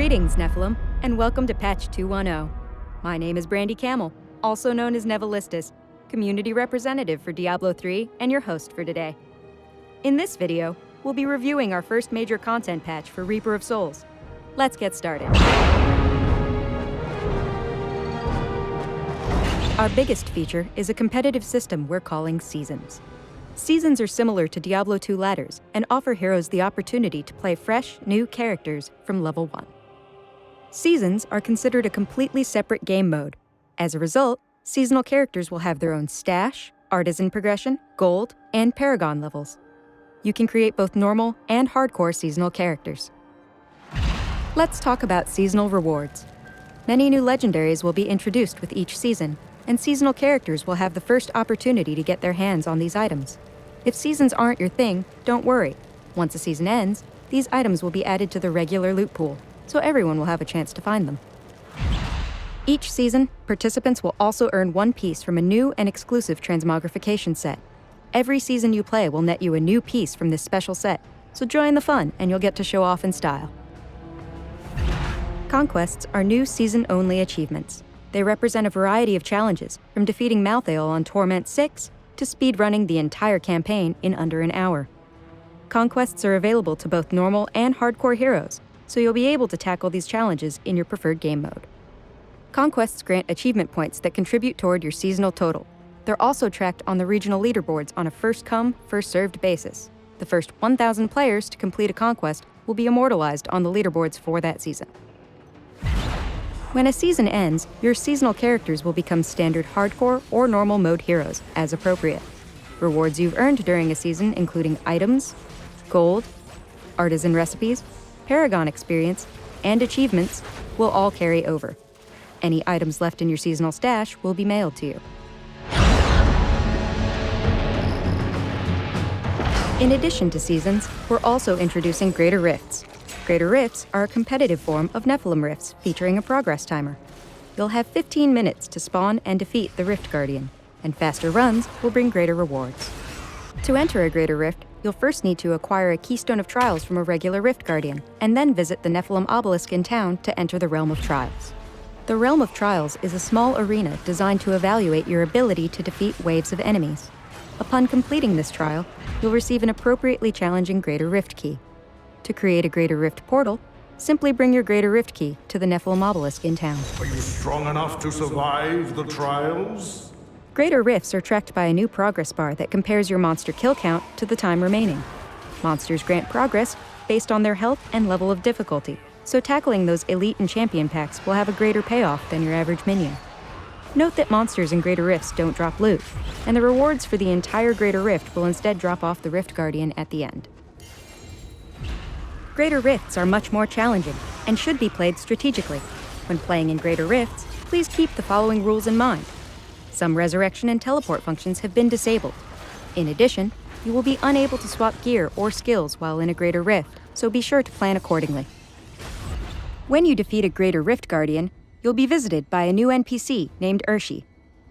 Greetings, Nephilim, and welcome to Patch 210. My name is Brandy Camel, also known as Nevilistus, community representative for Diablo III and your host for today. In this video, we'll be reviewing our first major content patch for Reaper of Souls. Let's get started. Our biggest feature is a competitive system we're calling Seasons. Seasons are similar to Diablo II ladders and offer heroes the opportunity to play fresh, new characters from level 1. Seasons are considered a completely separate game mode. As a result, seasonal characters will have their own stash, artisan progression, gold, and paragon levels. You can create both normal and hardcore seasonal characters. Let's talk about seasonal rewards. Many new legendaries will be introduced with each season, and seasonal characters will have the first opportunity to get their hands on these items. If seasons aren't your thing, don't worry. Once a season ends, these items will be added to the regular loot pool, so everyone will have a chance to find them. Each season, participants will also earn one piece from a new and exclusive transmogrification set. Every season you play will net you a new piece from this special set, so join the fun and you'll get to show off in style. Conquests are new season-only achievements. They represent a variety of challenges, from defeating Malthael on Torment 6 to speedrunning the entire campaign in under an hour. Conquests are available to both normal and hardcore heroes, so you'll be able to tackle these challenges in your preferred game mode. Conquests grant achievement points that contribute toward your seasonal total. They're also tracked on the regional leaderboards on a first-come, first-served basis. The first 1,000 players to complete a conquest will be immortalized on the leaderboards for that season. When a season ends, your seasonal characters will become standard hardcore or normal mode heroes, as appropriate. Rewards you've earned during a season, including items, gold, artisan recipes, paragon experience, and achievements, will all carry over. Any items left in your seasonal stash will be mailed to you. In addition to seasons, we're also introducing Greater Rifts. Greater Rifts are a competitive form of Nephilim Rifts featuring a progress timer. You'll have 15 minutes to spawn and defeat the Rift Guardian, and faster runs will bring greater rewards. To enter a Greater Rift, you'll first need to acquire a Keystone of Trials from a regular Rift Guardian, and then visit the Nephilim Obelisk in town to enter the Realm of Trials. The Realm of Trials is a small arena designed to evaluate your ability to defeat waves of enemies. Upon completing this trial, you'll receive an appropriately challenging Greater Rift key. To create a Greater Rift portal, simply bring your Greater Rift key to the Nephilim Obelisk in town. Are you strong enough to survive the trials? Greater Rifts are tracked by a new progress bar that compares your monster kill count to the time remaining. Monsters grant progress based on their health and level of difficulty, so tackling those elite and champion packs will have a greater payoff than your average minion. Note that monsters in Greater Rifts don't drop loot, and the rewards for the entire Greater Rift will instead drop off the Rift Guardian at the end. Greater Rifts are much more challenging and should be played strategically. When playing in Greater Rifts, please keep the following rules in mind. Some resurrection and teleport functions have been disabled. In addition, you will be unable to swap gear or skills while in a Greater Rift, so be sure to plan accordingly. When you defeat a Greater Rift Guardian, you'll be visited by a new NPC named Urshi.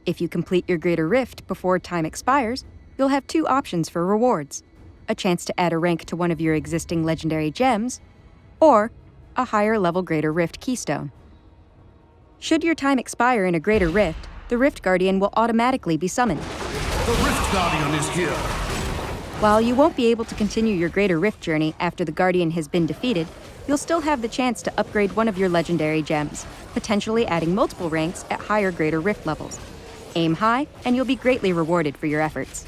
If you complete your Greater Rift before time expires, you'll have two options for rewards: a chance to add a rank to one of your existing legendary gems, or a higher level Greater Rift keystone. Should your time expire in a Greater Rift, the Rift Guardian will automatically be summoned. The Rift Guardian is here! While you won't be able to continue your Greater Rift journey after the Guardian has been defeated, you'll still have the chance to upgrade one of your legendary gems, potentially adding multiple ranks at higher Greater Rift levels. Aim high, and you'll be greatly rewarded for your efforts.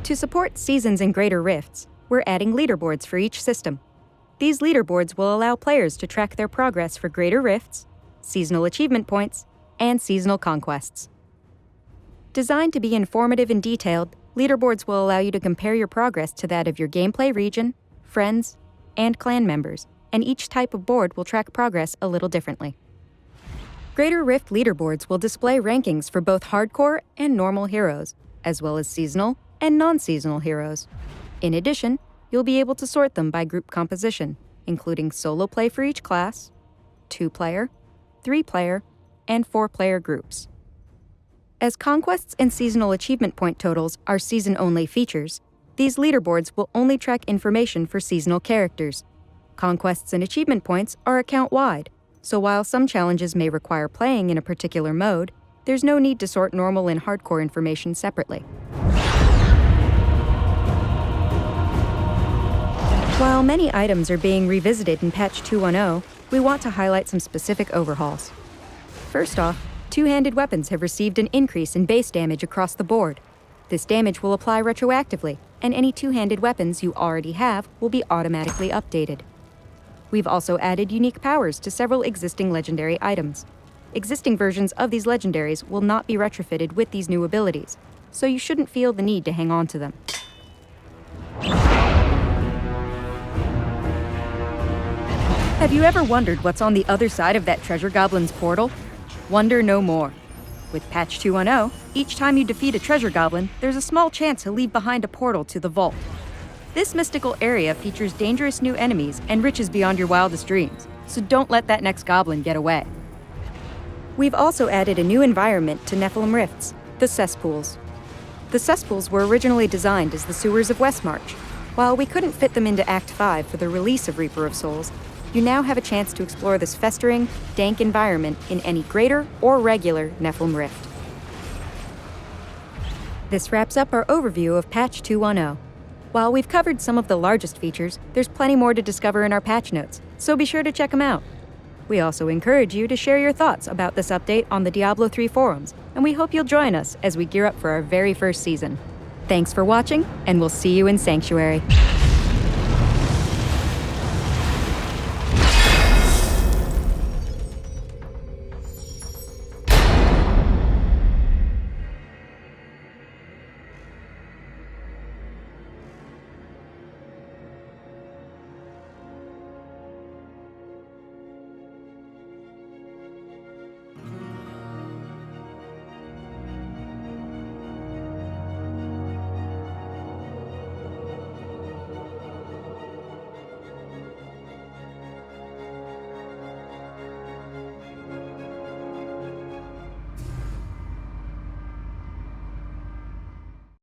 To support seasons and Greater Rifts, we're adding leaderboards for each system. These leaderboards will allow players to track their progress for Greater Rifts, seasonal achievement points, and seasonal conquests. Designed to be informative and detailed, leaderboards will allow you to compare your progress to that of your gameplay region, friends, and clan members, and each type of board will track progress a little differently. Greater Rift leaderboards will display rankings for both hardcore and normal heroes, as well as seasonal and non-seasonal heroes. In addition, you'll be able to sort them by group composition, including solo play for each class, 2-player, 3-player, and 4-player groups. As conquests and seasonal achievement point totals are season-only features, These leaderboards will only track information for seasonal characters. Conquests and achievement points are account-wide, so while some challenges may require playing in a particular mode, there's no need to sort normal and hardcore information separately. While many items are being revisited in Patch 2.10, we want to highlight some specific overhauls. First off, two-handed weapons have received an increase in base damage across the board. This damage will apply retroactively, and any two-handed weapons you already have will be automatically updated. We've also added unique powers to several existing legendary items. Existing versions of these legendaries will not be retrofitted with these new abilities, so you shouldn't feel the need to hang on to them. Have you ever wondered what's on the other side of that treasure goblin's portal? Wonder no more. With Patch 2.10, each time you defeat a treasure goblin, there's a small chance he'll leave behind a portal to the vault. This mystical area features dangerous new enemies and riches beyond your wildest dreams, so don't let that next goblin get away. We've also added a new environment to Nephilim Rifts, the cesspools. The cesspools were originally designed as the sewers of Westmarch. While we couldn't fit them into Act 5 for the release of Reaper of Souls, you now have a chance to explore this festering, dank environment in any greater or regular Nephilim Rift. This wraps up our overview of Patch 2.10. While we've covered some of the largest features, there's plenty more to discover in our patch notes, so be sure to check them out. We also encourage you to share your thoughts about this update on the Diablo III forums, and we hope you'll join us as we gear up for our very first season. Thanks for watching, and we'll see you in Sanctuary.